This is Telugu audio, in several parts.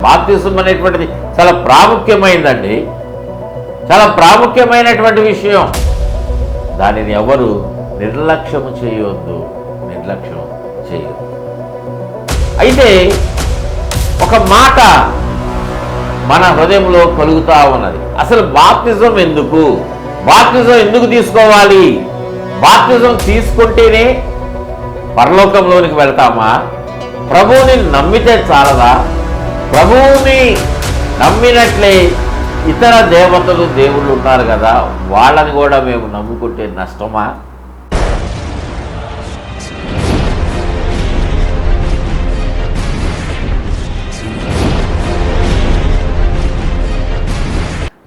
బాప్తిజం అనేటువంటిది చాలా ప్రాముఖ్యమైనదండి, చాలా ప్రాముఖ్యమైనటువంటి విషయం. దానిని ఎవరు నిర్లక్ష్యము చేయవద్దు, నిర్లక్ష్యం చేయవద్దు. అయితే ఒక మాట మన హృదయంలో కలుగుతూ ఉన్నది. అసలు బాప్తిజం ఎందుకు, బాప్తిజం ఎందుకు తీసుకోవాలి? బాప్తిజం తీసుకుంటేనే పరలోకంలోనికి వెళ్తామా? ప్రభువుని నమ్మితే చాలదా? ప్రభువుని నమ్మినట్లే ఇతర దేవతలు దేవుళ్ళు ఉన్నారు కదా, వాళ్ళని కూడా మేము నమ్ముకుంటే నష్టమా?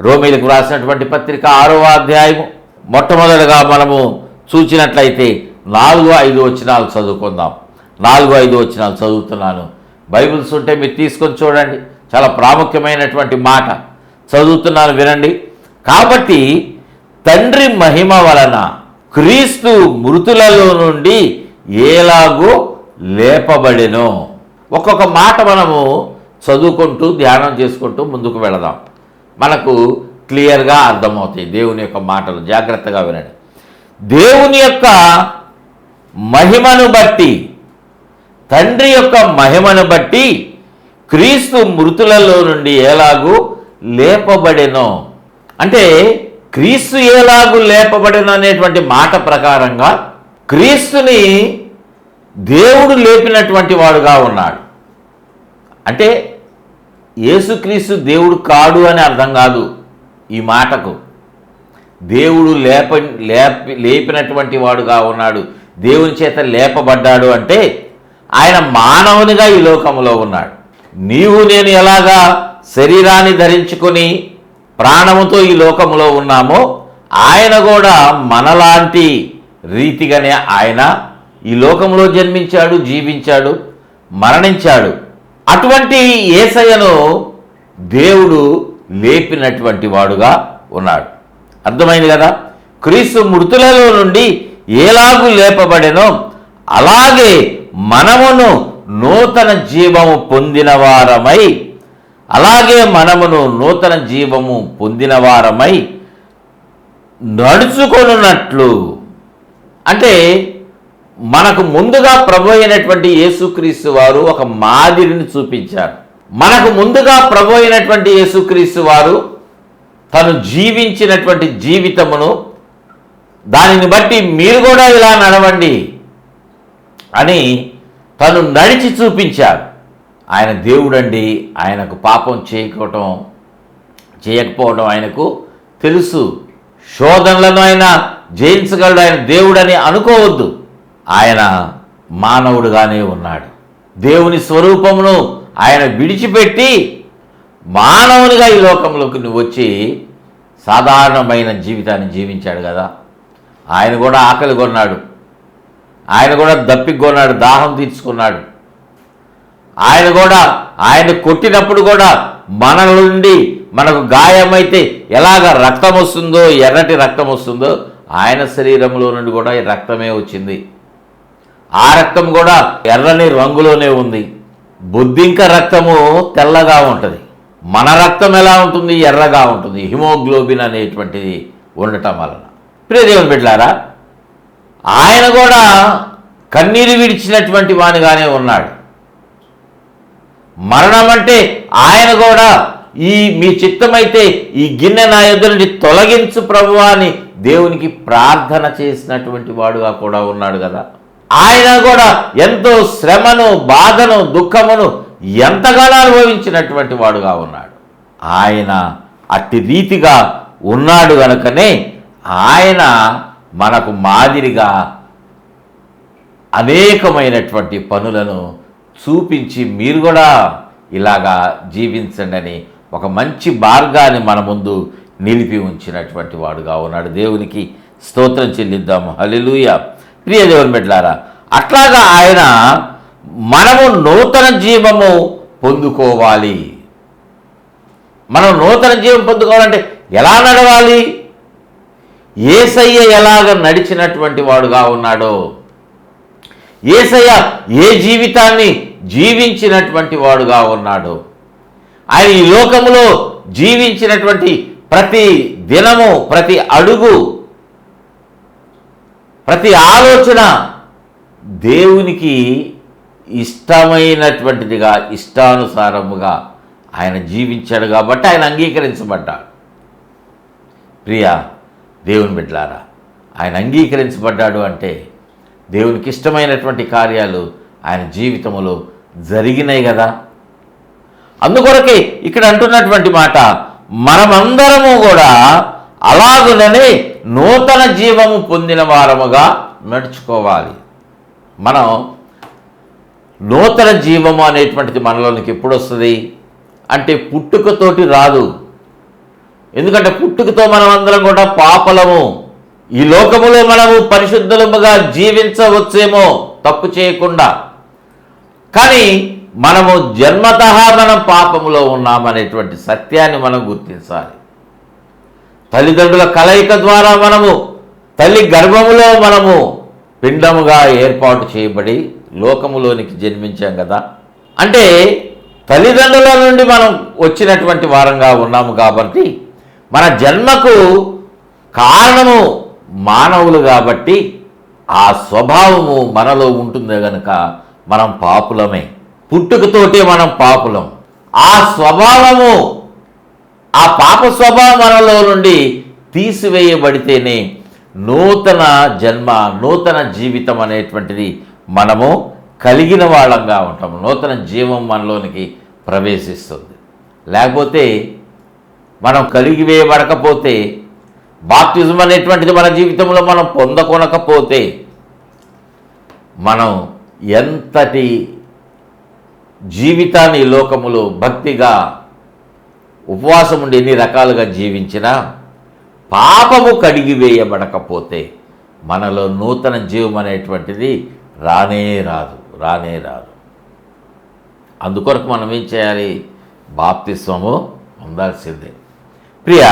రోమీలకు రాసినటువంటి పత్రిక 6వ అధ్యాయము మొట్టమొదటిగా మనము చూసినట్లయితే 4-5 వచనాలు చదువుకుందాం. 4-5 వచనాలు చదువుతున్నాను. బైబిల్స్ ఉంటే మీరు తీసుకొని చూడండి, చాలా ప్రాముఖ్యమైనటువంటి మాట చదువుతున్నాను, వినండి. కాబట్టి తండ్రి మహిమ వలన క్రీస్తు మృతులలో నుండి ఎలాగో లేపబడెను. ఒక్కొక్క మాట మనము చదువుకుంటూ ధ్యానం చేసుకుంటూ ముందుకు వెళదాం, మనకు క్లియర్గా అర్థమవుతాయి దేవుని యొక్క మాటలు. జాగ్రత్తగా వినండి. దేవుని యొక్క మహిమను బట్టి, తండ్రి యొక్క మహిమను బట్టి క్రీస్తు మృతులలో నుండి ఎలాగూ లేపబడెను. అంటే క్రీస్తు ఎలాగూ లేపబడెను అనేటువంటి మాట ప్రకారంగా క్రీస్తుని దేవుడు లేపినటువంటి వాడుగా ఉన్నాడు. అంటే యేసుక్రీస్తు దేవుడు కాడు అని అర్థం కాదు ఈ మాటకు. దేవుడు లేపినటువంటి వాడుగా ఉన్నాడు, దేవుని చేత లేపబడ్డాడు. అంటే ఆయన మానవునిగా ఈ లోకంలో ఉన్నాడు. నీవు నేను ఎలాగా శరీరాన్ని ధరించుకొని ప్రాణముతో ఈ లోకంలో ఉన్నామో, ఆయన కూడా మనలాంటి రీతిగానే ఆయన ఈ లోకంలో జన్మించాడు, జీవించాడు, మరణించాడు. అటువంటి యేసయ్యను దేవుడు లేపినటువంటి వాడుగా ఉన్నాడు. అర్థమైంది కదా? క్రీస్తు మృతులలో నుండి ఎలాగూ లేపబడెనో అలాగే మనమును నూతన జీవము పొందినవారమై, నడుచుకొనున్నట్లు. అంటే మనకు ముందుగా ప్రభు అయినటువంటి యేసుక్రీస్తు వారు ఒక మాదిరిని చూపించారు. మనకు ముందుగా ప్రభు అయినటువంటి యేసుక్రీస్తు వారు తను జీవించినటువంటి జీవితమును, దానిని బట్టి మీరు కూడా ఇలా నడవండి అని తను నడిచి చూపించాడు. ఆయన దేవుడండి, ఆయనకు పాపం చేయకపోవడం ఆయనకు తెలుసు. శోధనలను ఆయన జయించగలడు, ఆయన దేవుడని అనుకోవద్దు. ఆయన మానవుడుగానే ఉన్నాడు. దేవుని స్వరూపమును ఆయన విడిచిపెట్టి మానవునిగా ఈ లోకంలోకి వచ్చి సాధారణమైన జీవితాన్ని జీవించాడు కదా. ఆయన కూడా ఆకలి కొన్నాడు, ఆయన కూడా దప్పిక కొన్నాడు, దాహం తీర్చుకున్నాడు. ఆయన కొట్టినప్పుడు కూడా మన నుండి మనకు గాయమైతే ఎలాగ రక్తం వస్తుందో, ఎర్రటి రక్తం వస్తుందో, ఆయన శరీరంలో నుండి కూడా ఈ రక్తమే వచ్చింది. ఆ రక్తం కూడా ఎర్రని రంగులోనే ఉంది. బొద్దింక రక్తము తెల్లగా ఉంటుంది, మన రక్తం ఎలా ఉంటుంది? ఎర్రగా ఉంటుంది, హిమోగ్లోబిన్ అనేటువంటిది ఉండటం వలన. ప్రియ దేవుని బిడ్డలారా, ఆయన కూడా కన్నీరు విడిచినటువంటి వానిగానే ఉన్నాడు. మరణం అంటే ఆయన కూడా మీ చిత్తమైతే ఈ గిన్నె నా యొద్ద నుండి తొలగించు ప్రభువా అని దేవునికి ప్రార్థన చేసినటువంటి వాడుగా కూడా ఉన్నాడు కదా. ఆయన కూడా ఎంతో శ్రమను, బాధను, దుఃఖమును ఎంతగానో అనుభవించినటువంటి వాడుగా ఉన్నాడు. ఆయన అట్టి రీతిగా ఉన్నాడు కనుకనే ఆయన మనకు మాదిరిగా అనేకమైనటువంటి పనులను చూపించి మీరు కూడా ఇలాగా జీవించండి అని ఒక మంచి మార్గాన్ని మన ముందు నిలిపి ఉంచినటువంటి వాడుగా ఉన్నాడు. దేవునికి స్తోత్రం చెల్లిద్దాము. హల్లెలూయా. ప్రియ దేవుని బిడ్డలారా, అట్లాగా ఆయన మనము నూతన జీవము పొందుకోవాలి. మనం నూతన జీవం పొందుకోవాలంటే ఎలా నడవాలి? యేసయ్య ఎలాగ నడిచినటువంటి వాడుగా ఉన్నాడో, యేసయ్య ఏ జీవితాన్ని జీవించినటువంటి వాడుగా ఉన్నాడు. ఆయన ఈ లోకములో జీవించినటువంటి ప్రతి దినము, ప్రతి అడుగు, ప్రతి ఆలోచన దేవునికి ఇష్టమైనటువంటిదిగా, ఇష్టానుసారముగా ఆయన జీవించాడు కాబట్టి ఆయన అంగీకరించబడ్డాడు. ప్రియా దేవుని బిడ్డలారా, ఆయన అంగీకరించబడ్డాడు అంటే దేవునికి ఇష్టమైనటువంటి కార్యాలు ఆయన జీవితంలో జరిగినాయి కదా. అందుకొరకే ఇక్కడ అంటున్నటువంటి మాట, మనమందరము కూడా అలాగుననే నూతన జీవము పొందిన వారముగా నడుచుకోవాలి. మనం నూతన జీవము అనేటువంటిది మనలోనికి ఎప్పుడు వస్తుంది అంటే పుట్టుకతోటి రాదు. ఎందుకంటే పుట్టుకతో మనం అందరం కూడా పాపలము. ఈ లోకములో మనము పరిశుద్ధముగా జీవించవచ్చేమో తప్పు చేయకుండా, కానీ మనము జన్మతః మనం పాపములో ఉన్నామనేటువంటి సత్యాన్ని మనం గుర్తించాలి. తల్లిదండ్రుల కలయిక ద్వారా మనము తల్లి గర్భములో మనము పిండముగా ఏర్పాటు చేయబడి లోకములోనికి జన్మించాం కదా. అంటే తల్లిదండ్రుల నుండి మనం వచ్చినటువంటి వారంగా ఉన్నాము కాబట్టి మన జన్మకు కారణము మానవులు కాబట్టి ఆ స్వభావము మనలో ఉంటుంది కనుక మనం పాపులమే. పుట్టుకతోటే మనం పాపులం. ఆ స్వభావము, ఆ పాప స్వభావం మనలో నుండి తీసివేయబడితేనే నూతన జన్మ, నూతన జీవితం అనేటువంటిది మనము కలిగిన వాళ్ళంగా ఉంటాము. నూతన జీవం మనలోనికి ప్రవేశిస్తుంది. లేకపోతే మనం కలిగివేయబడకపోతే, బాప్తిజం అనేటువంటిది మన జీవితంలో మనం పొందకొనకపోతే, మనం ఎంతటి జీవితాన్ని ఈ లోకములో భక్తిగా ఉపవాసం ఉండి ఎన్ని రకాలుగా జీవించినా పాపము కడిగివేయబడకపోతే మనలో నూతన జీవం అనేటువంటిది రానే రాదు. అందుకొరకు మనం ఏం చేయాలి? బాప్తిస్మము పొందాల్సిందే. ప్రియ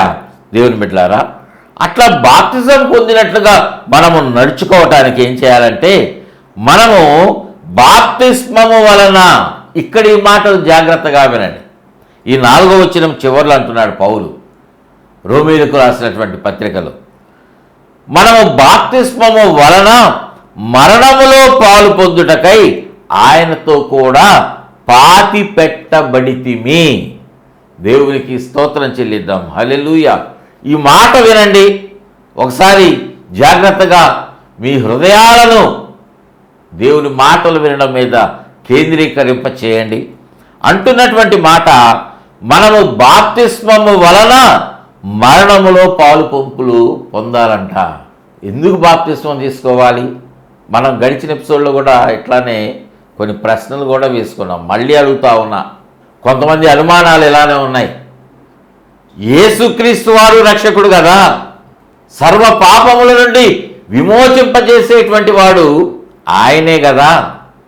దేవుని బిడ్డలారా, అట్లా బాప్తిజం పొందినట్లుగా మనము నడుచుకోవటానికి ఏం చేయాలంటే, మనము బాప్తిస్మము వలన, ఇక్కడ ఈ మాటలు జాగ్రత్తగా వినండి. ఈ 4వ వచనం చివరిలో అంటున్నాడు పౌలు రోమీయులకు రాసినటువంటి పత్రికలో, మనము బాప్తిస్మము వలన మరణములో పాలు పొందుటకై ఆయనతో కూడా పాతి పెట్టబడితిమి. దేవునికి స్తోత్రం చెల్లిద్దాం. హల్లెలూయా. ఈ మాట వినండి, ఒకసారి జాగ్రత్తగా మీ హృదయాలను దేవుని మాటలు వినడం మీద కేంద్రీకరింప చేయండి. అంటున్నటువంటి మాట, మనము బాప్తిస్మము వలన మరణములో పాలు పంపులు పొందాలంట. ఎందుకు బాప్తిస్మం తీసుకోవాలి? మనం గడిచిన ఎపిసోడ్లో కూడా ఇట్లానే కొన్ని ప్రశ్నలు కూడా వేసుకున్నాం. మళ్ళీ అడుగుతా ఉన్నా. కొంతమంది అనుమానాలు ఇలానే ఉన్నాయి. యేసుక్రీస్తు వారు రక్షకుడు కదా, సర్వ పాపముల నుండి విమోచింపజేసేటువంటి వాడు ఆయనే కదా,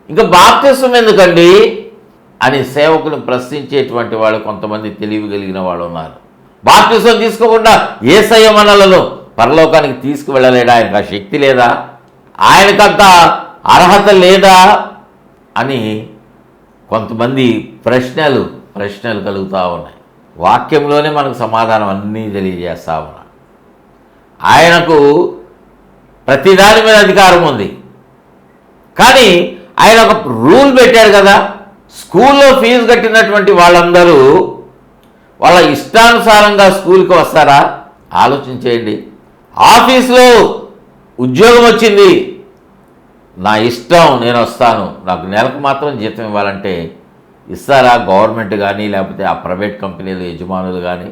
ఇంకా బాప్తిస్మం ఎందుకండి అని సేవకుని ప్రశ్నించేటువంటి వాళ్ళు కొంతమంది తెలివి కలిగిన వాళ్ళు ఉన్నారు. బాప్తిస్మం తీసుకోకుండా యేసయ్య మనలను పరలోకానికి తీసుకువెళ్ళలేడా? ఆయనకు ఆ శక్తి లేదా? ఆయనకంత అర్హత లేదా అని కొంతమంది ప్రశ్నలు కలుగుతూ ఉన్నాయి. వాక్యంలోనే మనకు సమాధానం అన్నీ తెలియజేస్తా ఉన్నా. ఆయనకు ప్రతిదాని మీద అధికారం ఉంది, కానీ ఆయన ఒక రూల్ పెట్టాడు కదా. స్కూల్లో ఫీజు కట్టినటువంటి వాళ్ళందరూ వాళ్ళ ఇష్టానుసారంగా స్కూల్కి వస్తారా? ఆలోచించేయండి. ఆఫీస్లో ఉద్యోగం వచ్చింది, నా ఇష్టం, నేను వస్తాను, నాకు నెలకు మాత్రం జీతం ఇవ్వాలంటే ఇస్తారా? గవర్నమెంట్ కానీ లేకపోతే ఆ ప్రైవేట్ కంపెనీలు యజమానులు కానీ.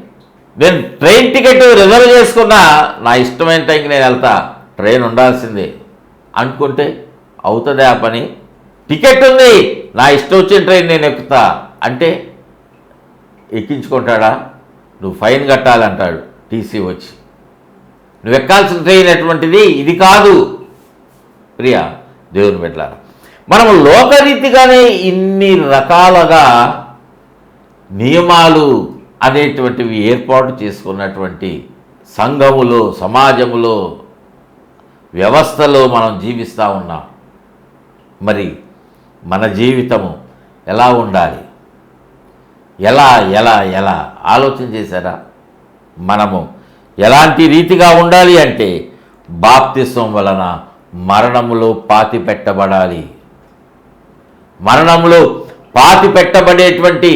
నేను ట్రైన్ టికెట్ రిజర్వ్ చేసుకున్నా, నా ఇష్టమైన టైంకి నేను వెళ్తా, ట్రైన్ ఉండాల్సిందే అనుకుంటే అవుతుంది ఆ పని? టికెట్ ఉంది, నా ఇష్టం వచ్చిన ట్రైన్ నేను ఎక్కుతా అంటే ఎక్కించుకుంటాడా? నువ్వు ఫైన్ కట్టాలంటాడు టీసీ వచ్చి. నువ్వు ఎక్కాల్సిన ట్రైన్ అటువంటిది ఇది కాదు. ప్రియా దేవుని బిడ్డలారా, మనము లోకరీతిగానే ఇన్ని రకాలుగా నియమాలు అనేటువంటివి ఏర్పాటు చేసుకున్నటువంటి సంఘములో, సమాజములో, వ్యవస్థలో మనం జీవిస్తూ ఉన్నాం. మరి మన జీవితము ఎలా ఉండాలి? ఎలా ఎలా ఎలా ఆలోచన చేశారా? మనము ఎలాంటి రీతిగా ఉండాలి అంటే బాప్తిస్మం వలన మరణములో పాతి పెట్టబడాలి. మరణములో పాతి పెట్టబడేటువంటి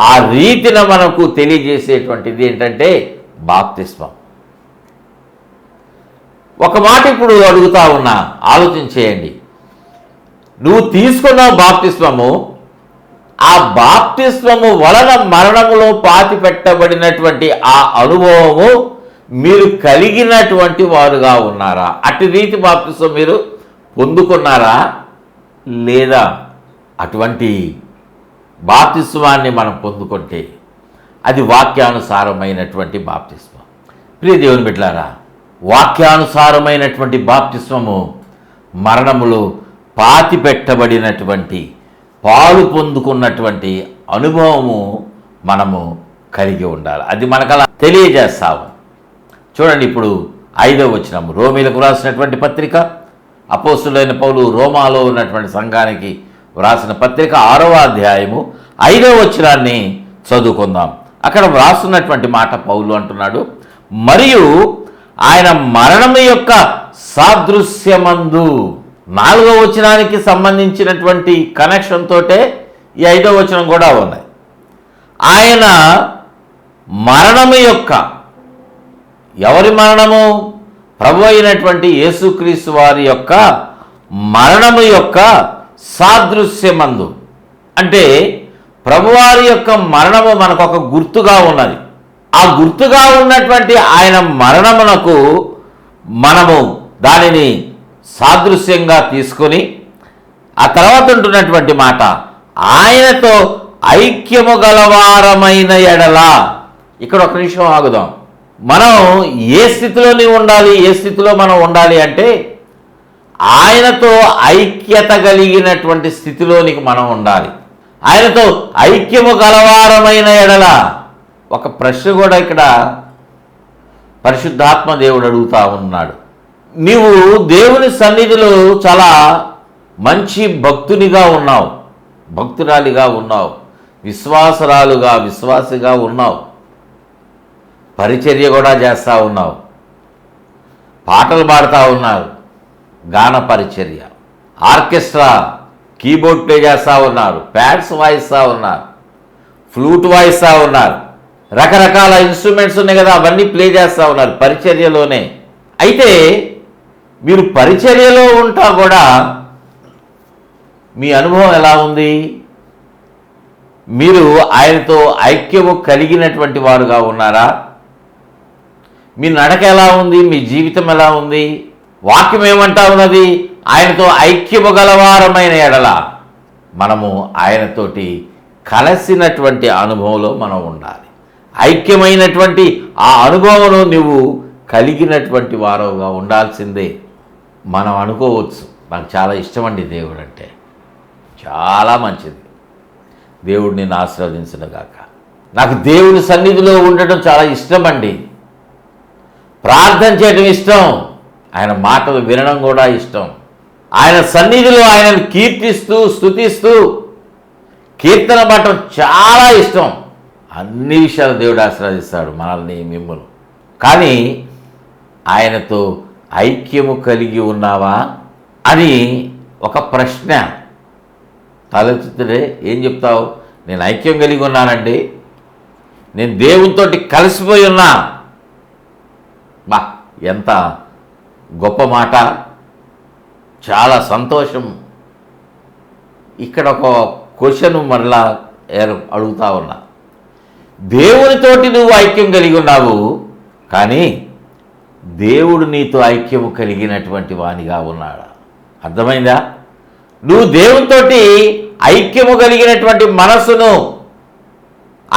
ఆ రీతిని మనకు తెలియజేసేటువంటిది ఏంటంటే బాప్తిస్మం. ఒక మాట ఇప్పుడు అడుగుతా ఉన్నా, ఆలోచన చేయండి. నువ్వు తీసుకున్న బాప్తిస్మము, ఆ బాప్తిస్మము వలన మరణములో పాతి పెట్టబడినటువంటి ఆ అనుభవము మీరు కలిగినటువంటి వారుగా ఉన్నారా? అటు రీతి బాప్తిస్మం మీరు పొందుకున్నారా లేదా? అటువంటి బాప్తిస్మాన్ని మనం పొందుకుంటే అది వాక్యానుసారమైనటువంటి బాప్తిస్మం. ప్రియ దేవుని బిడ్డలారా, వాక్యానుసారమైనటువంటి బాప్తిస్మము మరణములో పాతి పెట్టబడినటువంటి పాలు పొందుకున్నటువంటి అనుభవము మనము కలిగి ఉండాలి. అది మనకు అలా తెలియజేస్తాము. చూడండి, ఇప్పుడు 5వ వచనం, రోమీలకు వ్రాసినటువంటి పత్రిక, అపోస్తులైన పౌలు రోమాలో ఉన్నటువంటి సంఘానికి వ్రాసిన పత్రిక 6వ అధ్యాయము 5వ వచనాన్ని చదువుకుందాం. అక్కడ వ్రాస్తున్నటువంటి మాట పౌలు అంటున్నాడు, మరియు ఆయన మరణము యొక్క సాదృశ్యమందు. 4వ వచనానికి సంబంధించినటువంటి కనెక్షన్ తోటే ఈ 5వ వచనం కూడా ఉన్నాయి. ఆయన మరణము యొక్క, ఎవరి మరణము? ప్రభు అయినటువంటి యేసుక్రీస్తు వారి యొక్క మరణము యొక్క సాదృశ్యమందు. అంటే ప్రభువారి యొక్క మరణము మనకు ఒక గుర్తుగా ఉన్నది. ఆ గుర్తుగా ఉన్నటువంటి ఆయన మరణమునకు మనము దానిని సాదృశ్యంగా తీసుకొని, ఆ తర్వాత ఉంటున్నటువంటి మాట, ఆయనతో ఐక్యము గలవారమైన ఎడల. ఇక్కడ ఒక నిమిషం ఆగుదాం. మనం ఏ స్థితిలోని ఉండాలి, ఏ స్థితిలో మనం ఉండాలి అంటే ఆయనతో ఐక్యత కలిగినటువంటి స్థితిలోనికి మనం ఉండాలి. ఆయనతో ఐక్యము గలవారమైన ఎడల. ఒక ప్రశ్న కూడా ఇక్కడ పరిశుద్ధాత్మ దేవుడు అడుగుతా ఉన్నాడు. నీవు దేవుని సన్నిధిలో చాలా మంచి భక్తునిగా ఉన్నావు, భక్తురాలిగా ఉన్నావు, విశ్వాసరాలుగా విశ్వాసిగా ఉన్నావు, పరిచర్య కూడా చేస్తూ ఉన్నావు, పాటలు పాడుతూ ఉన్నారు, గాన పరిచర్య, ఆర్కెస్ట్రా, కీబోర్డ్ ప్లే చేస్తూ ఉన్నారు, ప్యాడ్స్ వాయిస్తూ ఉన్నారు, ఫ్లూట్ వాయిస్తూ ఉన్నారు, రకరకాల ఇన్స్ట్రుమెంట్స్ ఉన్నాయి కదా, అవన్నీ ప్లే చేస్తూ ఉన్నారు పరిచర్యలోనే. అయితే మీరు పరిచర్యలో ఉంటా కూడా మీ అనుభవం ఎలా ఉంది? మీరు ఆయనతో ఐక్యము కలిగినటువంటి వారుగా ఉన్నారా? మీ నడక ఎలా ఉంది? మీ జీవితం ఎలా ఉంది? వాక్యం ఏమంటా ఉన్నది? ఆయనతో ఐక్యము గలవారమైన ఎడల. మనము ఆయనతోటి కలిసినటువంటి అనుభవంలో మనం ఉండాలి. ఐక్యమైనటువంటి ఆ అనుభవంలో నువ్వు కలిగినటువంటి వారుగా ఉండాల్సిందే. మనం అనుకోవచ్చు, నాకు చాలా ఇష్టమండి దేవుడు అంటే, చాలా మంచిది, దేవుడు నిన్ను ఆశీర్వదించునుగాక. నాకు దేవుని సన్నిధిలో ఉండటం చాలా ఇష్టమండి, ప్రార్థన చేయడం ఇష్టం, ఆయన మాటలు వినడం కూడా ఇష్టం, ఆయన సన్నిధిలో ఆయనను కీర్తిస్తూ స్తుతిస్తూ కీర్తన పడటం చాలా ఇష్టం. అన్ని విషయాలు దేవుడు ఆశీర్వదిస్తాడు మనల్ని, మిమ్మల్ని. కానీ ఆయనతో ఐక్యము కలిగి ఉన్నావా అని ఒక ప్రశ్న తలెత్తుతుంటే ఏం చెప్తావు? నేను ఐక్యం కలిగి ఉన్నానండి, నేను దేవునితో కలిసిపోయి ఉన్నా. బా, ఎంత గొప్ప మాట, చాలా సంతోషం. ఇక్కడ ఒక క్వశ్చన్ మరలా అడుగుతా ఉన్నా. దేవునితోటి నువ్వు ఐక్యం కలిగి ఉన్నావు, కానీ దేవుడు నీతో ఐక్యము కలిగినటువంటి వానిగా ఉన్నాడా? అర్థమైందా? నువ్వు దేవునితోటి ఐక్యము కలిగినటువంటి మనస్సును,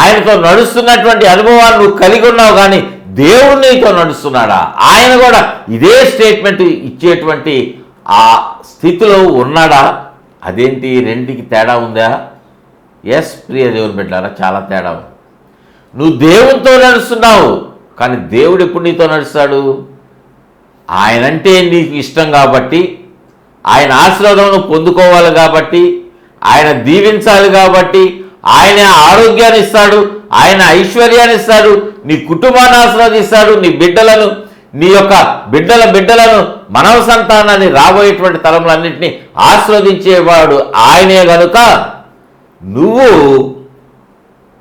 ఆయనతో నడుస్తున్నటువంటి అనుభవాన్ని నువ్వు కలిగి ఉన్నావు, కానీ దేవుడు నీతో నడుస్తున్నాడా? ఆయన కూడా ఇదే స్టేట్మెంట్ ఇచ్చేటువంటి ఆ స్థితిలో ఉన్నాడా? అదేంటి, రెండుకి తేడా ఉందా? ఎస్ ప్రియ దేవుని బిడ్డలారా, చాలా తేడా ఉంది. నువ్వు దేవునితో నడుస్తున్నావు, కానీ దేవుడు ఎప్పుడు నీతో నడుస్తాడు? ఆయనంటే నీకు ఇష్టం కాబట్టి, ఆయన ఆశీర్వాదం పొందుకోవాలి కాబట్టి, ఆయన దీవించాలి కాబట్టి, ఆయన ఆరోగ్యాన్ని ఇస్తాడు, ఆయన ఐశ్వర్యాన్ని ఇస్తాడు, నీ కుటుంబాన్ని ఆశీర్వదిస్తాడు, నీ బిడ్డలను, నీ యొక్క బిడ్డలను, మనవ సంతానాన్ని, రాబోయేటువంటి తరములన్నింటినీ ఆశీర్వదించేవాడు ఆయనే గనుక నువ్వు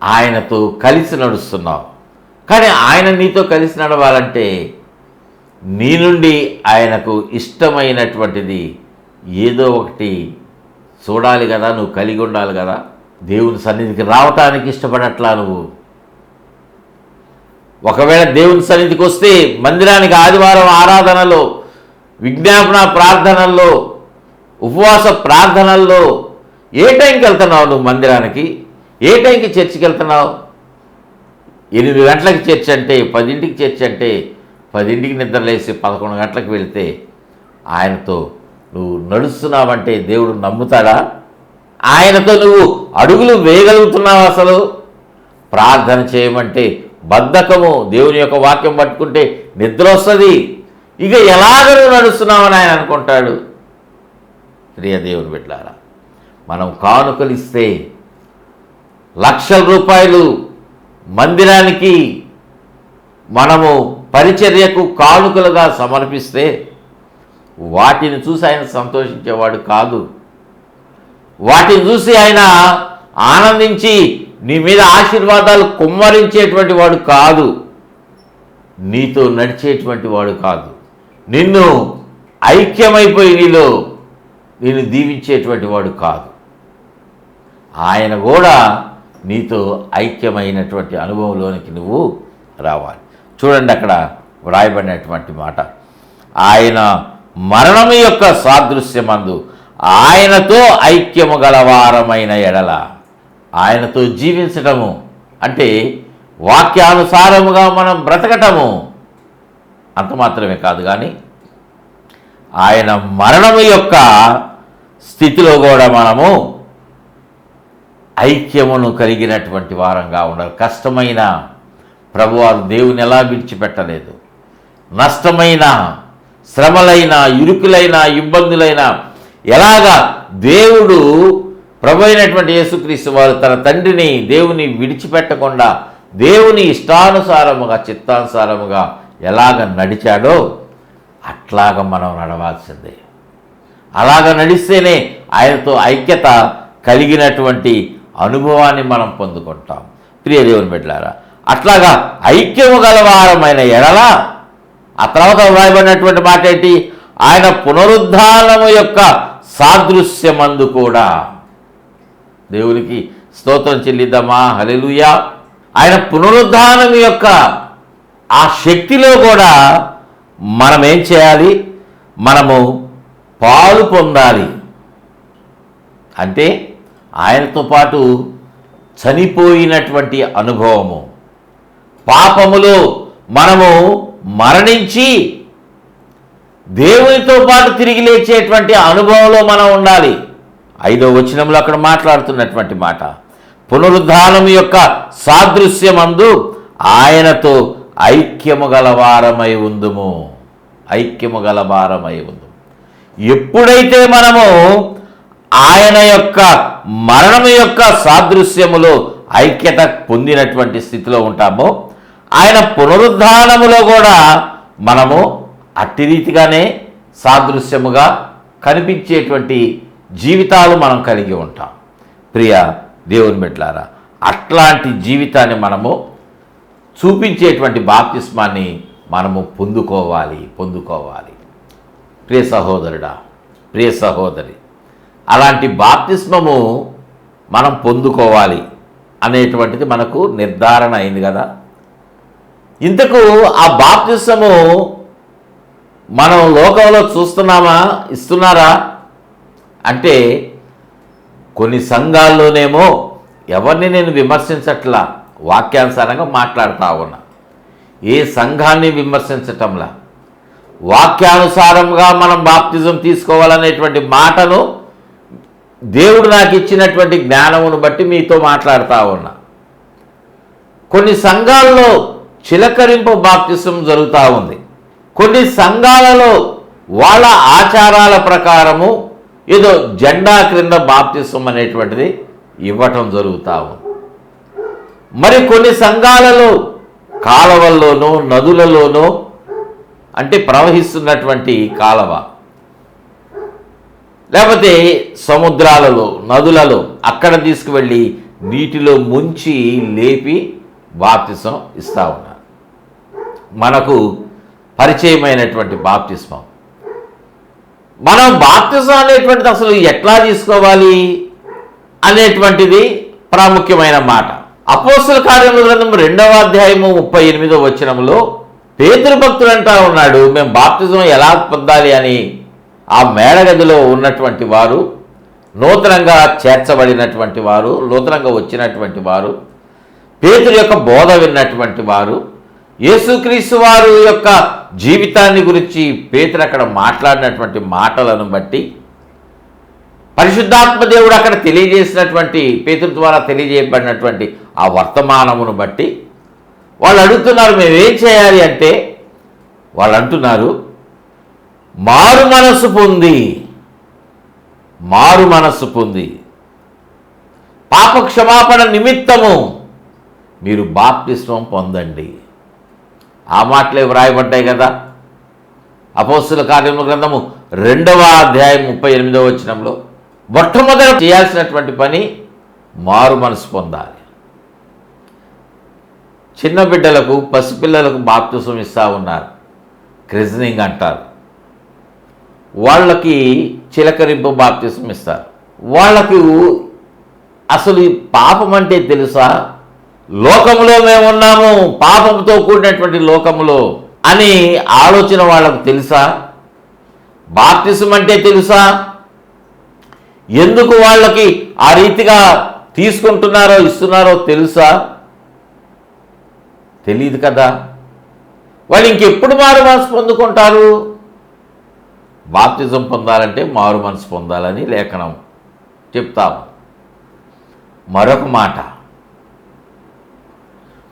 ఆయనతో కలిసి నడుస్తున్నావు. కానీ ఆయన నీతో కలిసి నడవాలంటే నీ నుండి ఆయనకు ఇష్టమైనటువంటిది ఏదో ఒకటి చూడాలి కదా, నువ్వు కలిగి ఉండాలి కదా. దేవుని సన్నిధికి రావటానికి ఇష్టపడట్లా నువ్వు. ఒకవేళ దేవుని సన్నిధికి వస్తే మందిరానికి ఆదివారం ఆరాధనలో, విజ్ఞాపన ప్రార్థనల్లో, ఉపవాస ప్రార్థనల్లో ఏ టైంకి వెళ్తున్నావు నువ్వు మందిరానికి? ఏ టైంకి చర్చికి వెళ్తున్నావు? 8 గంటలకు చర్చ్ అంటే, 10ంటికి చర్చ్ అంటే, 10ంటికి నిద్రలేసి 11 గంటలకు వెళ్తే ఆయనతో నువ్వు నడుస్తున్నావంటే దేవుడు నమ్ముతాడా? ఆయనతో నువ్వు అడుగులు వేయగలుగుతున్నావు? అసలు ప్రార్థన చేయమంటే బద్ధకము, దేవుని యొక్క వాక్యం పట్టుకుంటే నిద్ర వస్తుంది, ఇక ఎలాగ నువ్వు నడుస్తున్నావని ఆయన అనుకుంటాడు. ప్రియ దేవుని బిడ్డలారా, మనం కానుకలు ఇస్తే లక్షల రూపాయలు మందిరానికి మనము పరిచర్యకు కానుకలుగా సమర్పిస్తే వాటిని చూసి ఆయన సంతోషించేవాడు కాదు. వాటిని చూసి ఆయన ఆనందించి నీ మీద ఆశీర్వాదాలు కుమ్మరించేటువంటి వాడు కాదు. నీతో నడిచేటువంటి వాడు కాదు. నిన్ను ఐక్యమైపోయి నిన్ను దీవించేటువంటి వాడు కాదు. ఆయన కూడా నీతో ఐక్యమైనటువంటి అనుభవంలోనికి నువ్వు రావాలి. చూడండి, అక్కడ వ్రాయబడినటువంటి మాట, ఆయన మరణము యొక్క సాదృశ్యమందు ఆయనతో ఐక్యము గలవారమైన ఎడల. ఆయనతో జీవించటము అంటే వాక్యానుసారముగా మనం బ్రతకటము అంత మాత్రమే కాదు, కానీ ఆయన మరణము యొక్క స్థితిలో కూడా మనము ఐక్యమును కలిగినటువంటి వారంగా ఉండాలి. కష్టమైన ప్రభువారు దేవుని ఎలా విడిచిపెట్టలేదు. నష్టమైన, శ్రమలైన, ఇరుకులైన, ఇబ్బందులైన ఎలాగా దేవుడు ప్రభు అయినటువంటి యేసుక్రీస్తు వారు తన తండ్రిని, దేవుని విడిచిపెట్టకుండా దేవుని ఇష్టానుసారముగా, చిత్తానుసారముగా ఎలాగ నడిచాడో అట్లాగ మనం నడవాల్సిందే. అలాగ నడిస్తేనే ఆయనతో ఐక్యత కలిగినటువంటి అనుభవాన్ని మనం పొందుకుంటాం. ప్రియ దేవుని బిడ్డలారా, అట్లాగా ఐక్యము గలవారమైన ఎడల, ఆ తర్వాత వ్రాయబడినటువంటి మాట ఏంటి? ఆయన పునరుద్ధానము యొక్క సాదృశ్యమందు కూడా. దేవునికి స్తోత్రం చెల్లిద్దామా? హల్లెలూయా. ఆయన పునరుద్ధానం యొక్క ఆ శక్తిలో కూడా మనం ఏం చేయాలి? మనము పాలు పొందాలి. అంటే ఆయనతో పాటు చనిపోయినటువంటి అనుభవము, పాపములో మనము మరణించి దేవునితో పాటు తిరిగి లేచేటువంటి అనుభవంలో మనం ఉండాలి. 5వ వచనంలో అక్కడ మాట్లాడుతున్నటువంటి మాట, పునరుద్ధానం యొక్క సాదృశ్యమందు ఆయనతో ఐక్యము గలవారమై ఉందుము. ఐక్యము గలవారమై ఉందుము. ఎప్పుడైతే మనము ఆయన యొక్క మరణము యొక్క సాదృశ్యములో ఐక్యత పొందినటువంటి స్థితిలో ఉంటామో, ఆయన పునరుద్ధానములో కూడా మనము అట్టి రీతిగానే సాదృశ్యముగా కనిపించేటువంటి జీవితాలు మనం కలిగి ఉంటాం. ప్రియ దేవుని బిడ్డలారా, అట్లాంటి జీవితాన్ని మనము చూపించేటువంటి బాప్తిస్మాన్ని మనము పొందుకోవాలి. ప్రియ సహోదరుడా, ప్రియ సహోదరి, అలాంటి బాప్తిస్మము మనం పొందుకోవాలి అనేటువంటిది మనకు నిర్ధారణ అయింది కదా. ఇంతకు ఆ బాప్తిస్మము మనం లోకంలో చూస్తున్నామా? ఇస్తున్నారా? అంటే కొన్ని సంఘాల్లోనేమో ఎవరిని నేను విమర్శించట్లా, వాక్యానుసారంగా మాట్లాడుతూ ఉన్నా. ఏ సంఘాన్ని విమర్శించటంలా, వాక్యానుసారంగా మనం బాప్తిజం తీసుకోవాలనేటువంటి మాటను దేవుడు నాకు ఇచ్చినటువంటి జ్ఞానమును బట్టి మీతో మాట్లాడుతూ ఉన్నా. కొన్ని సంఘాల్లో చిలకరింపు బాప్తిజం జరుగుతూ ఉంది. కొన్ని సంఘాలలో వాళ్ళ ఆచారాల ప్రకారము ఏదో జెండా క్రింద బాప్తిజం అనేటువంటిది ఇవ్వటం జరుగుతూ ఉంది. మరి కొన్ని సంఘాలలో కాలవల్లోనూ నదులలోనూ, అంటే ప్రవహిస్తున్నటువంటి కాలవ, లేకపోతే సముద్రాలలో నదులలో అక్కడ తీసుకువెళ్ళి నీటిలో ముంచి లేపి బాప్తిసం ఇస్తూ ఉన్నారు. మనకు పరిచయమైనటువంటి బాప్తిస్మం. మనం బాప్తిసం అనేటువంటిది అసలు ఎట్లా తీసుకోవాలి అనేటువంటిది ప్రాముఖ్యమైన మాట. అపోస్తల కార్యముల గ్రంథం 2వ అధ్యాయము 38వ వచనంలో పేతురు భక్తుడు అంటా ఉన్నాడు, మేము బాప్తిజం ఎలా పొందాలి అని. ఆ మేడగదిలో ఉన్నటువంటి వారు, నూతనంగా చేర్చబడినటువంటి వారు, నూతనంగా వచ్చినటువంటి వారు, పేతురు యొక్క బోధ విన్నటువంటి వారు, యేసుక్రీస్తు వారు యొక్క జీవితాన్ని గురించి పేతురు అక్కడ మాట్లాడినటువంటి మాటలను బట్టి, పరిశుద్ధాత్మ దేవుడు అక్కడ తెలియజేసినటువంటి, పేతురు ద్వారా తెలియజేయబడినటువంటి ఆ వర్తమానమును బట్టి వాళ్ళు అడుగుతున్నారు, మేమేం చేయాలి అంటే, వాళ్ళు అంటున్నారు, మారు మనస్సు పొంది పాప క్షమాపణ నిమిత్తము మీరు బాప్తిస్మం పొందండి. ఆ మాటలే వ్రాయబడ్డాయి కదా అపోస్తల కార్యముల గ్రంథము 2వ అధ్యాయం 38వ వచనంలో. మొట్టమొదట చేయాల్సినటువంటి పని మారు మనసు పొందాలి. చిన్న బిడ్డలకు, పసిపిల్లలకు బాప్తిసం ఇస్తూ ఉన్నారు, క్రిజనింగ్ అంటారు. వాళ్ళకి చిలకరింపు బాప్తిసం ఇస్తారు. వాళ్ళకు అసలు పాపం అంటే తెలుసా? లోకంలో మేమున్నాము, పాపంతో కూడినటువంటి లోకంలో అని ఆలోచన వాళ్ళకు తెలుసా? బాప్తిసం అంటే తెలుసా? ఎందుకు వాళ్ళకి ఆ రీతిగా తీసుకుంటున్నారో ఇస్తున్నారో తెలుసా? తెలియదు కదా. వాళ్ళు ఇంకెప్పుడు మారు మనసు పొందుకుంటారు? బాప్తిజం పొందాలంటే మారు మనసు పొందాలని లేఖనం చెప్తాము. మరొక మాట,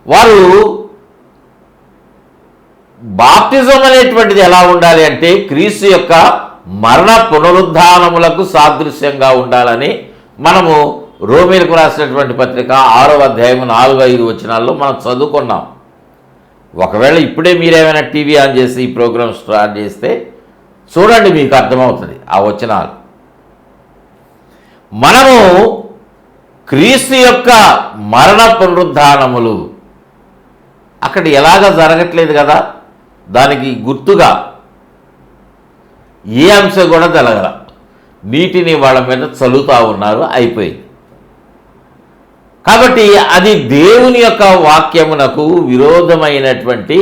వారు బాప్తిజం అనేటువంటిది ఎలా ఉండాలి అంటే క్రీస్తు యొక్క మరణ పునరుద్ధానములకు సాదృశ్యంగా ఉండాలని మనము రోమీలకు రాసినటువంటి పత్రిక 6వ అధ్యాయం 4-5 వచనాల్లో మనం చదువుకున్నాం. ఒకవేళ ఇప్పుడే మీరేమైనా టీవీ ఆన్ చేసి ఈ ప్రోగ్రామ్ స్టార్ట్ చేస్తే చూడండి, మీకు అర్థమవుతుంది ఆ వచనాలు. మనము క్రీస్తు యొక్క మరణ పునరుద్ధానములు అక్కడ ఎలాగ జరగట్లేదు కదా, దానికి గుర్తుగా ఏ అంశం కూడా జరగల, నీటిని వాళ్ళ మీద చల్లుతూ ఉన్నారు, అయిపోయింది. కాబట్టి అది దేవుని యొక్క వాక్యమునకు విరోధమైనటువంటి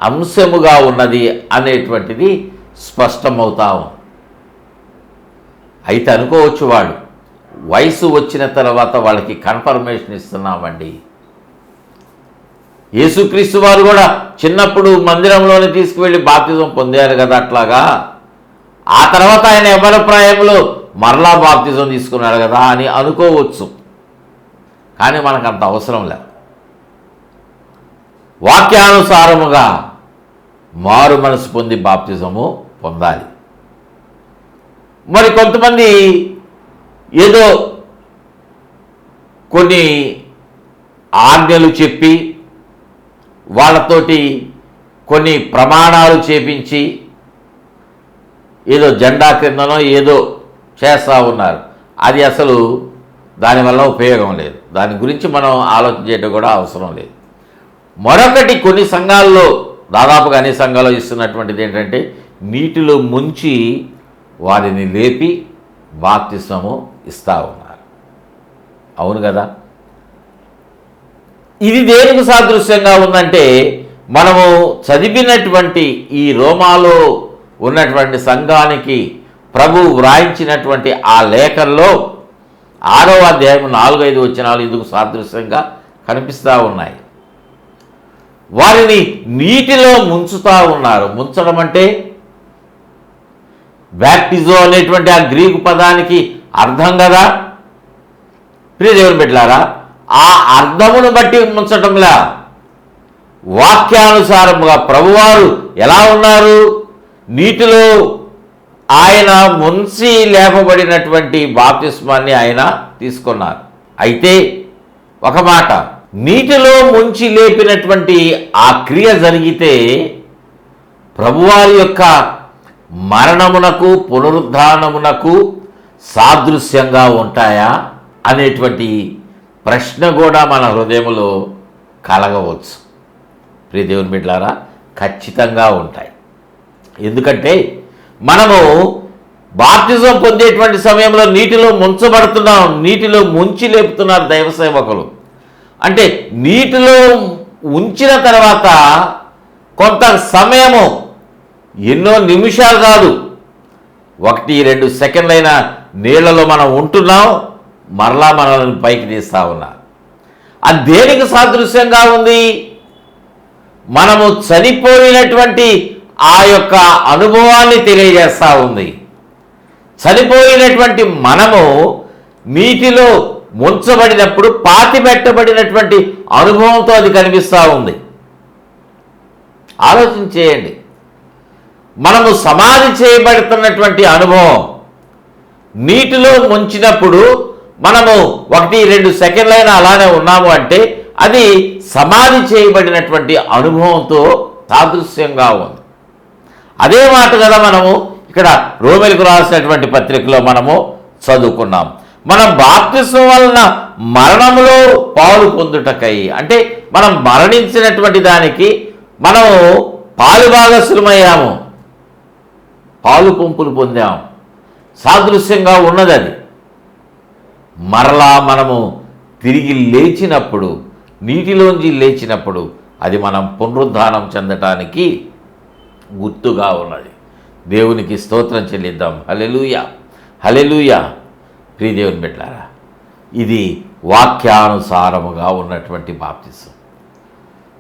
అంశముగా ఉన్నది అనేటువంటిది స్పష్టమవుతాం. అయితే అనుకోవచ్చు, వాడు వయసు వచ్చిన తర్వాత వాళ్ళకి కన్ఫర్మేషన్ ఇస్తున్నామండి. యేసుక్రీస్తు వారు కూడా చిన్నప్పుడు మందిరంలోనే తీసుకువెళ్ళి బాప్తిజం పొందారు కదా, అట్లాగా ఆ తర్వాత ఆయన యవ్వన ప్రాయంలో మరలా బాప్తిజం తీసుకున్నాడు కదా అని అనుకోవచ్చు. కానీ మనకు అంత అవసరం లేదు. వాక్యానుసారముగా మారు మనసు పొంది బాప్తిజము పొందాలి. మరి కొంతమంది ఏదో కొన్ని ఆజ్ఞలు చెప్పి వాళ్ళతోటి కొన్ని ప్రమాణాలు చేపించి ఏదో జెండా క్రిందనో ఏదో చేస్తూ ఉన్నారు. అది అసలు దానివల్ల ఉపయోగం లేదు. దాని గురించి మనం ఆలోచన చేయడం కూడా అవసరం లేదు. మరొకటి, కొన్ని సంఘాల్లో, దాదాపుగా అన్ని సంఘాల్లో ఇస్తున్నటువంటిది ఏంటంటే నీటిలో ముంచి వారిని లేపి బాప్తిస్మము ఇస్తూ ఉన్నారు. అవును కదా. ఇది దేనికి సాదృశ్యంగా ఉందంటే మనము చదివినటువంటి ఈ రోమాలో ఉన్నటువంటి సంఘానికి ప్రభు వ్రాయించినటువంటి ఆ లేఖల్లో 6వ అధ్యాయం 4-5 వచనాలు ఇందుకు సాదృశ్యంగా కనిపిస్తూ ఉన్నాయి. వారిని నీటిలో ముంచుతూ ఉన్నారు. ముంచడం అంటే బ్యాప్టిజో అనేటువంటి ఆ గ్రీకు పదానికి అర్థం కదా ప్రియ దేవుని బిడ్డలారా. ఆ అర్థమును బట్టి ముంచటంలా వాక్యానుసారముగా ప్రభువారు ఎలా ఉన్నారు, నీటిలో ఆయన ముంచి లేపబడినటువంటి బాప్తిస్మాన్ని ఆయన తీసుకున్నారు. అయితే ఒక మాట, నీటిలో ముంచి లేపినటువంటి ఆ క్రియ జరిగితే ప్రభువారి యొక్క మరణమునకు పునరుద్ధానమునకు సాదృశ్యంగా ఉంటాయా అనేటువంటి ప్రశ్న కూడా మన హృదయంలో కలగవచ్చు. ప్రియ దేవుని బిడ్డలారా, ఖచ్చితంగా ఉంటాయి. ఎందుకంటే మనము బాప్తిజం పొందేటువంటి సమయంలో నీటిలో ముంచబడుతున్నాం, నీటిలో ముంచి లేపుతున్నారు దైవ సేవకులు. అంటే నీటిలో ఉంచిన తర్వాత కొంత సమయము, ఎన్నో నిమిషాలు కాదు, 1-2 సెకండ్లైన నీళ్లలో మనం ఉంటున్నాం, మరలా మనల్ని పైకి తీస్తూ ఉన్నారు. అది దేనికి సాదృశ్యంగా ఉంది? మనము చనిపోయినటువంటి ఆ యొక్క అనుభవాన్ని తెలియజేస్తూ ఉంది. చనిపోయినటువంటి మనము నీటిలో ముంచబడినప్పుడు పాతిపెట్టబడినటువంటి అనుభవంతో అది కనిపిస్తూ ఉంది. ఆలోచన చేయండి. మనము సమాధి చేయబడుతున్నటువంటి అనుభవం, నీటిలో ముంచినప్పుడు మనము 1-2 సెకండ్లైనా అలానే ఉన్నాము అంటే అది సమాధి చేయబడినటువంటి అనుభవంతో సాదృశ్యంగా ఉంది. అదే మాట కదా మనము ఇక్కడ రోమీయులకు రాసినటువంటి పత్రికలో మనము చదువుకున్నాం. మనం బాప్తిస్మం వలన మరణములో పాలు పొందుటకై, అంటే మనం మరణించినటువంటి దానికి మనము పాలుభాగస్సులమయ్యాము, పాలు పంపులు పొందాము, సాదృశ్యంగా ఉన్నది. అది మరలా మనము తిరిగి లేచినప్పుడు, నీటిలోంచి లేచినప్పుడు అది మనం పునరుద్ధానం చెందటానికి గుర్తుగా ఉన్నది. దేవునికి స్తోత్రం చెల్లిద్దాం. హల్లెలూయా, హల్లెలూయా. ప్రియ దేవుని బిడ్డలారా, ఇది వాక్యానుసారముగా ఉన్నటువంటి బాప్తిసం.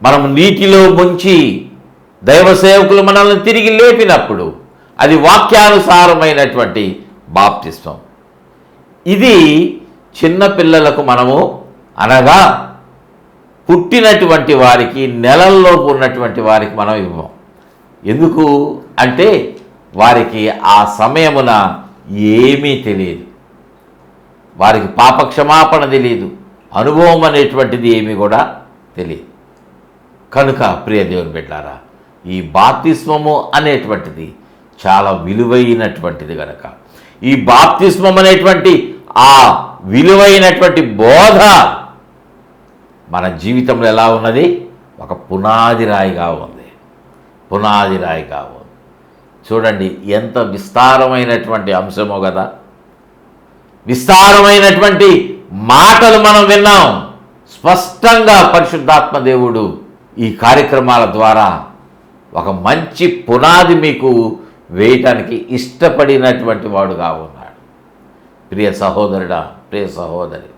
మనం నీటిలో ముంచి దైవ సేవకులు మనల్ని తిరిగి లేపినప్పుడు అది వాక్యానుసారమైనటువంటి బాప్తిస్మం. ఇది చిన్నపిల్లలకు మనము, అనగా పుట్టినటువంటి వారికి, నెలల్లోపు ఉన్నటువంటి వారికి మనం ఇవ్వం. ఎందుకు అంటే వారికి ఆ సమయమున ఏమీ తెలియదు, వారికి పాపక్షమాపణ తెలియదు, అనుభవం అనేటువంటిది ఏమీ కూడా తెలియదు. కనుక ప్రియ దేవుని బిడ్డలారా, ఈ బాప్తిస్మము అనేటువంటిది చాలా విలువైనటువంటిది. కనుక ఈ బాప్తిస్మం అనేటువంటి ఆ విలువైనటువంటి బోధ మన జీవితంలో ఎలా ఉన్నది? ఒక పునాది రాయిగా ఉంది, పునాది రాయిగా ఉంది. చూడండి ఎంత విస్తారమైనటువంటి అంశమో కదా. విస్తారమైనటువంటి మాటలు మనం విన్నాం. స్పష్టంగా పరిశుద్ధాత్మ దేవుడు ఈ కార్యక్రమాల ద్వారా ఒక మంచి పునాది మీకు వేయటానికి ఇష్టపడినటువంటి వాడుగా ఉన్నాడు. ప్రియ సహోదరుడా, ప్రియ సహోదరి,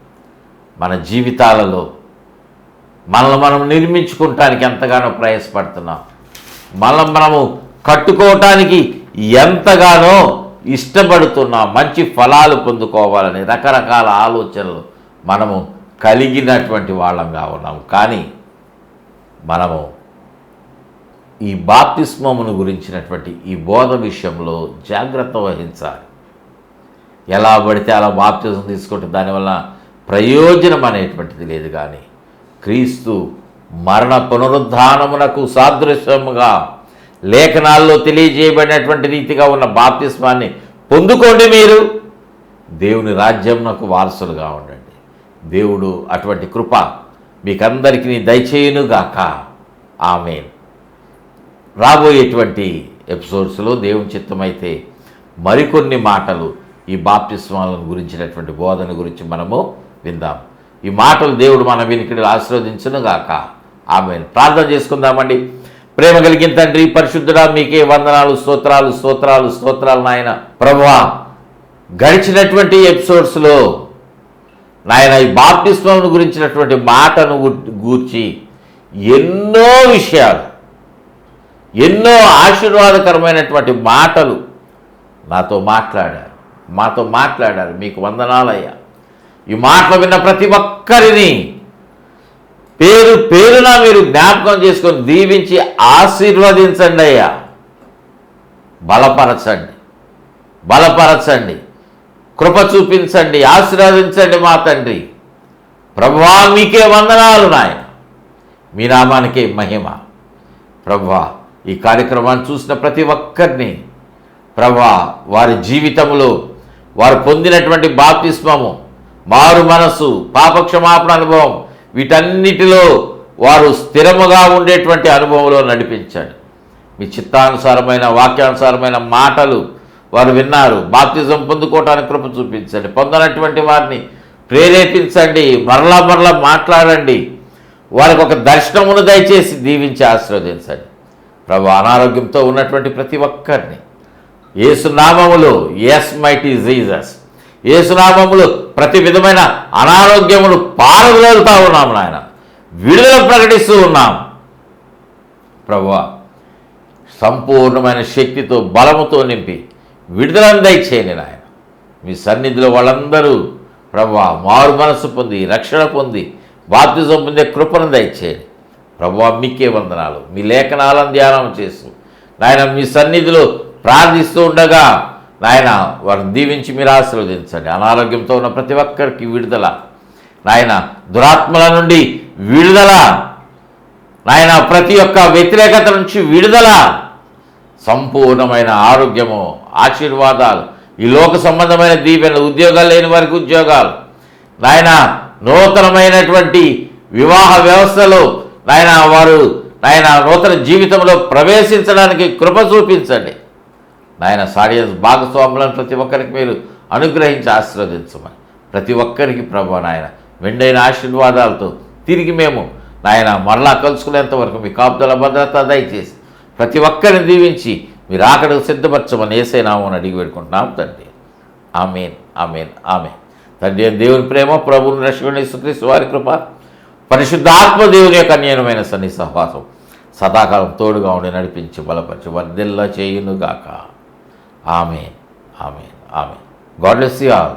మన జీవితాలలో మనల్ని మనం నిర్మించుకోవటానికి ఎంతగానో ప్రయాసపడుతున్నాం, మనము కట్టుకోవటానికి ఎంతగానో ఇష్టపడుతున్నాం. మంచి ఫలాలు పొందుకోవాలని రకరకాల ఆలోచనలు మనము కలిగినటువంటి వాళ్ళంగా ఉన్నాం. కానీ మనము ఈ బాప్తిస్మమును గురించినటువంటి ఈ బోధ విషయంలో జాగ్రత్త వహించాలి. ఎలా పడితే అలా బాప్తిజం తీసుకుంటే దానివల్ల ప్రయోజనం అనేటువంటిది లేదు. కానీ క్రీస్తు మరణ పునరుద్ధానమునకు సాదృశ్యముగా లేఖనాల్లో తెలియజేయబడినటువంటి రీతిగా ఉన్న బాప్తిస్మాన్ని పొందుకోండి. మీరు దేవుని రాజ్యమునకు వారసులుగా ఉండండి. దేవుడు అటువంటి కృప మీకందరికీ దయచేయునుగాక. ఆమేన్. రాబోయేటువంటి ఎపిసోడ్స్లో దేవుని చిత్తమైతే మరికొన్ని మాటలు ఈ బాప్తిస్మాలను గురించినటువంటి బోధన గురించి మనము విందాం. ఈ మాటలు దేవుడు మన వినికిడిని ఆశీర్వదించునుగాక. ఆమేన్. ప్రార్థన చేసుకుందామండి. ప్రేమ కలిగిన తండ్రి, పరిశుద్ధుడా, మీకే వందనాలు, స్తోత్రాలు, స్తోత్రాలు, స్తోత్రాలు నాయన. ప్రభువా, గడిచినటువంటి ఎపిసోడ్స్లో నాయన ఈ బాప్తిస్మం గురించినటువంటి మాటను గూర్చి ఎన్నో విషయాలు, ఎన్నో ఆశీర్వాదకరమైనటువంటి మాటలు మాతో మాట్లాడారు. మీకు వందనాలయ్యా. ఈ మాటలు విన్న ప్రతి ఒక్కరిని పేరు పేరున మీరు జ్ఞాపకం చేసుకొని దీవించి ఆశీర్వదించండి అయ్యా. బలపరచండి, కృప చూపించండి, ఆశీర్వదించండి మా తండ్రి. ప్రభువా మీకే వందనాలు నాయన, మీ నామానికే మహిమ. ప్రభువా ఈ కార్యక్రమాన్ని చూసిన ప్రతి ఒక్కరిని ప్రభువా వారి జీవితంలో వారు పొందినటువంటి బాప్తిస్మము, మారు మనసు, పాపక్షమాపణ అనుభవం, వీటన్నిటిలో వారు స్థిరముగా ఉండేటువంటి అనుభవంలో నడిపించండి. మీ చిత్తానుసారమైన వాక్యానుసారమైన మాటలు వారు విన్నారు, బాప్తిజం పొందుకోవటానికి కృప చూపించండి. పొందనటువంటి వారిని ప్రేరేపించండి, మరలా మాట్లాడండి, వారికి ఒక దర్శనమును దయచేసి దీవించి ఆశీర్వదించండి. ప్రభు అనారోగ్యంతో ఉన్నటువంటి ప్రతి ఒక్కరిని యేసునామములో, ఎస్ మైటీ జీసస్, యేసునామములో ప్రతి విధమైన అనారోగ్యములు పారదోలుతూ ఉన్నాము నాయన, విడుదల ప్రకటిస్తూ ఉన్నాం. ప్రభువా సంపూర్ణమైన శక్తితో బలముతో నింపి విడుదలను దయచేయండి నాయన. మీ సన్నిధిలో వాళ్ళందరూ ప్రభువా మారు మనసు పొంది, రక్షణ పొంది, బాప్తిజం పొందే కృపను దయచేయండి. ప్రభువా మీకే వందనాలు. మీ లేఖనాలను ధ్యానం చేస్తూ నాయన మీ సన్నిధిలో ప్రార్థిస్తూ ఉండగా నాయన వారిని దీవించి మీరు ఆశీర్వదించండి. అనారోగ్యంతో ఉన్న ప్రతి ఒక్కరికి విడుదల నాయన, దురాత్మల నుండి విడుదల నాయన, ప్రతి ఒక్క వ్యతిరేకత నుంచి విడుదల, సంపూర్ణమైన ఆరోగ్యము, ఆశీర్వాదాలు, ఈ లోక సంబంధమైన దీవెనలు, ఉద్యోగాలు లేని వారికి ఉద్యోగాలు నాయన, నూతనమైనటువంటి వివాహ వ్యవస్థలో నాయన వారు నాయన నూతన జీవితంలో ప్రవేశించడానికి కృప చూపించండి నాయన. సాడియన్స్ భాగస్వాములను ప్రతి ఒక్కరికి మీరు అనుగ్రహించి ఆశీర్వదించమని, ప్రతి ఒక్కరికి ప్రభు నాయన మెండైన ఆశీర్వాదాలతో తిరిగి మేము నాయన మరలా కలుసుకునేంత వరకు మీ కాపుదల భద్రత దయచేసి ప్రతి ఒక్కరిని దీవించి మీరు ఆకడకు సిద్ధపరచమని యేసయ్య నామమున అడిగి పెట్టుకుంటున్నాం తండ్రి. ఆమేన్, ఆమేన్, ఆమేన్. తండ్రి దేవుని ప్రేమ, ప్రభువుని రక్షకుడైన యేసుక్రీస్తు వారి కృప, పరిశుద్ధ ఆత్మదేవుని యొక్క అన్యాయమైన సన్ని సహవాసం సదాకాలం తోడుగా ఉండి నడిపించి బలపరిచి వర్ధిల్ల చేయునుగాక. Amen, amen, amen. God bless you all.